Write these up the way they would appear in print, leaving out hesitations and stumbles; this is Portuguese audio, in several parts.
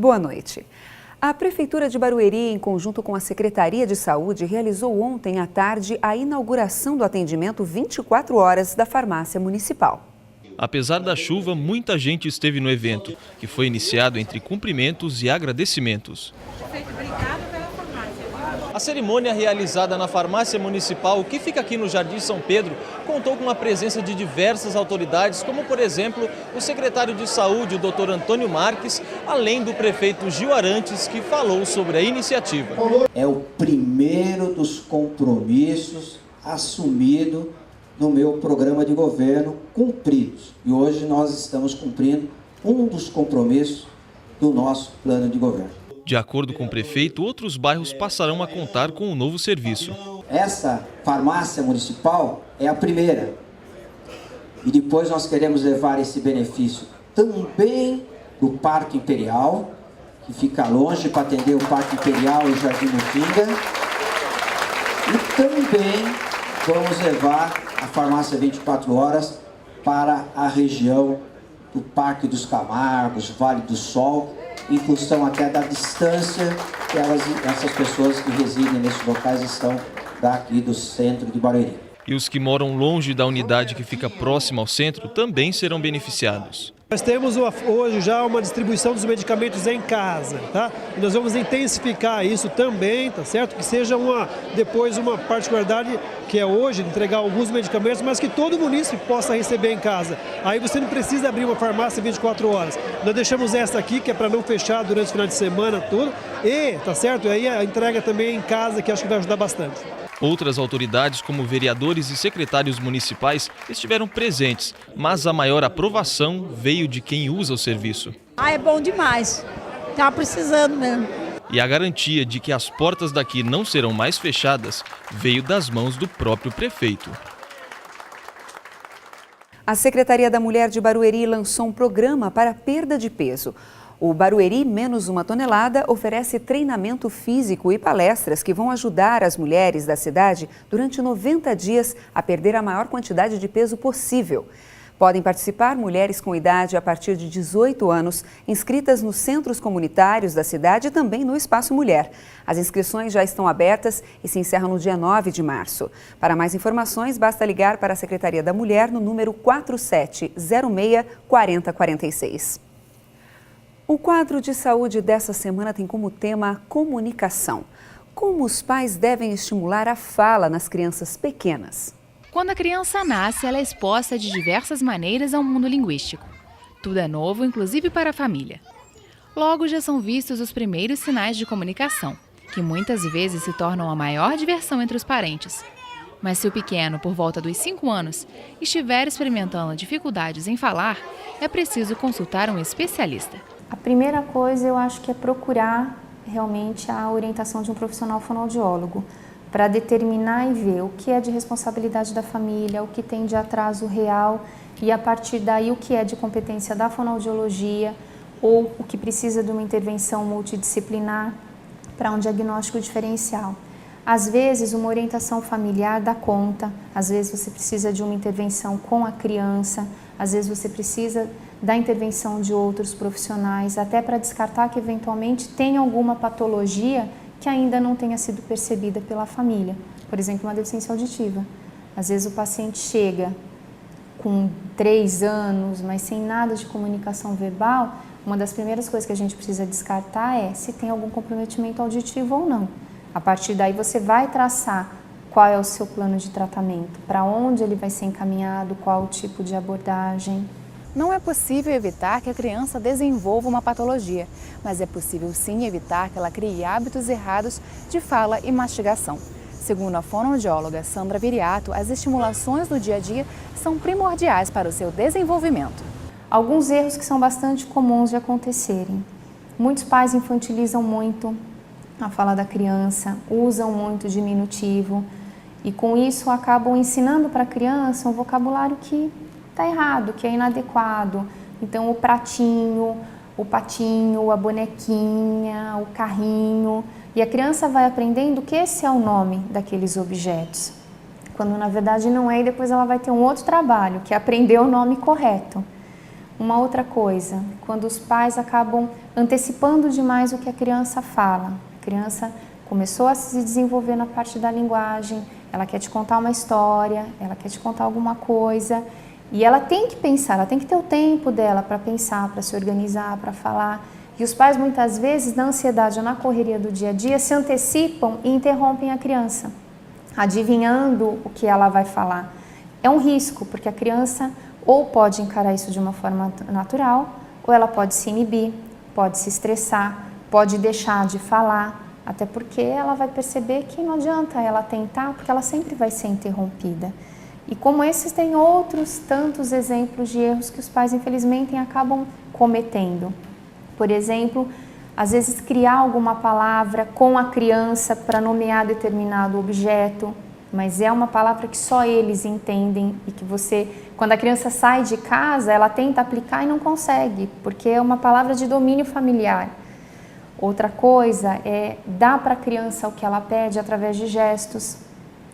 Boa noite. A Prefeitura de Barueri, em conjunto com a Secretaria de Saúde, realizou ontem à tarde a inauguração do atendimento 24 horas da farmácia municipal. Apesar da chuva, muita gente esteve no evento, que foi iniciado entre cumprimentos e agradecimentos. A cerimônia realizada na farmácia municipal, que fica aqui no Jardim São Pedro, contou com a presença de diversas autoridades, como por exemplo o secretário de Saúde, o Dr. Antônio Marques, além do prefeito Gil Arantes, que falou sobre a iniciativa. É o primeiro dos compromissos assumido no meu programa de governo cumpridos. E hoje nós estamos cumprindo um dos compromissos do nosso plano de governo. De acordo com o prefeito, outros bairros passarão a contar com o novo serviço. Essa farmácia municipal é a primeira. E depois nós queremos levar esse benefício também do Parque Imperial, que fica longe para atender o Parque Imperial e o Jardim Mutinga. E também vamos levar a farmácia 24 horas para a região do Parque dos Camargos, Vale do Sol, em função até da distância que essas pessoas que residem nesses locais estão daqui do centro de Barueri. E os que moram longe da unidade que fica próxima ao centro também serão beneficiados. Nós temos hoje já uma distribuição dos medicamentos em casa, tá? E nós vamos intensificar isso também, tá certo? Que seja depois uma particularidade que é hoje, entregar alguns medicamentos, mas que todo munícipe possa receber em casa. Aí você não precisa abrir uma farmácia 24 horas. Nós deixamos essa aqui, que é para não fechar durante o final de semana todo, e, tá certo? E aí a entrega também em casa, que acho que vai ajudar bastante. Outras autoridades, como vereadores e secretários municipais, estiveram presentes, mas a maior aprovação veio de quem usa o serviço. É bom demais, tá precisando mesmo. E a garantia de que as portas daqui não serão mais fechadas veio das mãos do próprio prefeito. A Secretaria da Mulher de Barueri lançou um programa para perda de peso. O Barueri Menos Uma Tonelada oferece treinamento físico e palestras que vão ajudar as mulheres da cidade durante 90 dias a perder a maior quantidade de peso possível. Podem participar mulheres com idade a partir de 18 anos, inscritas nos centros comunitários da cidade e também no Espaço Mulher. As inscrições já estão abertas e se encerram no dia 9 de março. Para mais informações, basta ligar para a Secretaria da Mulher no número 4706 4046. O quadro de saúde dessa semana tem como tema a comunicação. Como os pais devem estimular a fala nas crianças pequenas? Quando a criança nasce, ela é exposta de diversas maneiras ao mundo linguístico. Tudo é novo, inclusive para a família. Logo já são vistos os primeiros sinais de comunicação, que muitas vezes se tornam a maior diversão entre os parentes. Mas se o pequeno, por volta dos 5 anos, estiver experimentando dificuldades em falar, é preciso consultar um especialista. A primeira coisa eu acho que é procurar realmente a orientação de um profissional fonoaudiólogo para determinar e ver o que é de responsabilidade da família, o que tem de atraso real e a partir daí o que é de competência da fonoaudiologia ou o que precisa de uma intervenção multidisciplinar para um diagnóstico diferencial. Às vezes uma orientação familiar dá conta, às vezes você precisa de uma intervenção com a criança, às vezes você precisa da intervenção de outros profissionais, até para descartar que eventualmente tem alguma patologia que ainda não tenha sido percebida pela família. Por exemplo, uma deficiência auditiva. Às vezes o paciente chega com 3 anos, mas sem nada de comunicação verbal, uma das primeiras coisas que a gente precisa descartar é se tem algum comprometimento auditivo ou não. A partir daí você vai traçar qual é o seu plano de tratamento, para onde ele vai ser encaminhado, qual o tipo de abordagem. Não é possível evitar que a criança desenvolva uma patologia, mas é possível sim evitar que ela crie hábitos errados de fala e mastigação. Segundo a fonoaudióloga Sandra Viriato, as estimulações do dia a dia são primordiais para o seu desenvolvimento. Alguns erros que são bastante comuns de acontecerem. Muitos pais infantilizam muito a fala da criança, usam muito diminutivo e com isso acabam ensinando para a criança um vocabulário que está errado, que é inadequado. Então o pratinho, o patinho, a bonequinha, o carrinho. E a criança vai aprendendo que esse é o nome daqueles objetos. Quando na verdade não é, e depois ela vai ter um outro trabalho, que é aprender o nome correto. Uma outra coisa, quando os pais acabam antecipando demais o que a criança fala. A criança começou a se desenvolver na parte da linguagem, ela quer te contar uma história, ela quer te contar alguma coisa e ela tem que pensar, ela tem que ter o tempo dela para pensar, para se organizar, para falar. E os pais muitas vezes, na ansiedade ou na correria do dia a dia, se antecipam e interrompem a criança, adivinhando o que ela vai falar. É um risco, porque a criança ou pode encarar isso de uma forma natural, ou ela pode se inibir, pode se estressar, pode deixar de falar, até porque ela vai perceber que não adianta ela tentar, porque ela sempre vai ser interrompida. E como esses, tem outros tantos exemplos de erros que os pais, infelizmente, acabam cometendo. Por exemplo, às vezes criar alguma palavra com a criança para nomear determinado objeto, mas é uma palavra que só eles entendem e que você, quando a criança sai de casa, ela tenta aplicar e não consegue, porque é uma palavra de domínio familiar. Outra coisa é dar para a criança o que ela pede através de gestos.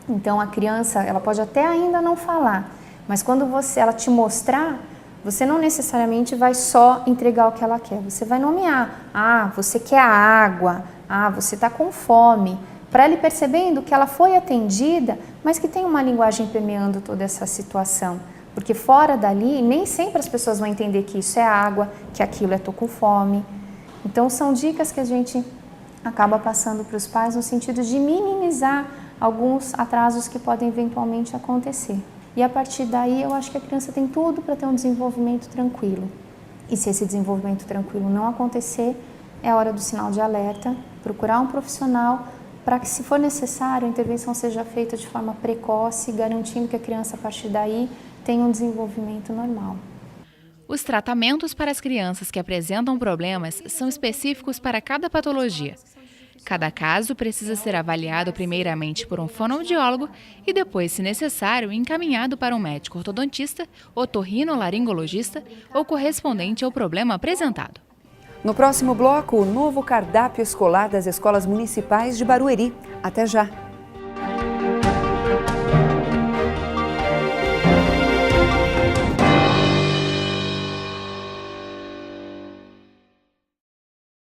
Então a criança, ela pode até ainda não falar, mas quando ela te mostrar, você não necessariamente vai só entregar o que ela quer, você vai nomear. Ah, você quer a água, ah, você está com fome. Para ele percebendo que ela foi atendida, mas que tem uma linguagem permeando toda essa situação. Porque fora dali, nem sempre as pessoas vão entender que isso é água, que aquilo é tô com fome. Então são dicas que a gente acaba passando para os pais no sentido de minimizar alguns atrasos que podem eventualmente acontecer. E a partir daí eu acho que a criança tem tudo para ter um desenvolvimento tranquilo. E se esse desenvolvimento tranquilo não acontecer, é hora do sinal de alerta, procurar um profissional para que, se for necessário, a intervenção seja feita de forma precoce, garantindo que a criança, a partir daí, tenha um desenvolvimento normal. Os tratamentos para as crianças que apresentam problemas são específicos para cada patologia. Cada caso precisa ser avaliado primeiramente por um fonoaudiólogo e depois, se necessário, encaminhado para um médico ortodontista, otorrinolaringologista ou correspondente ao problema apresentado. No próximo bloco, o novo cardápio escolar das escolas municipais de Barueri. Até já!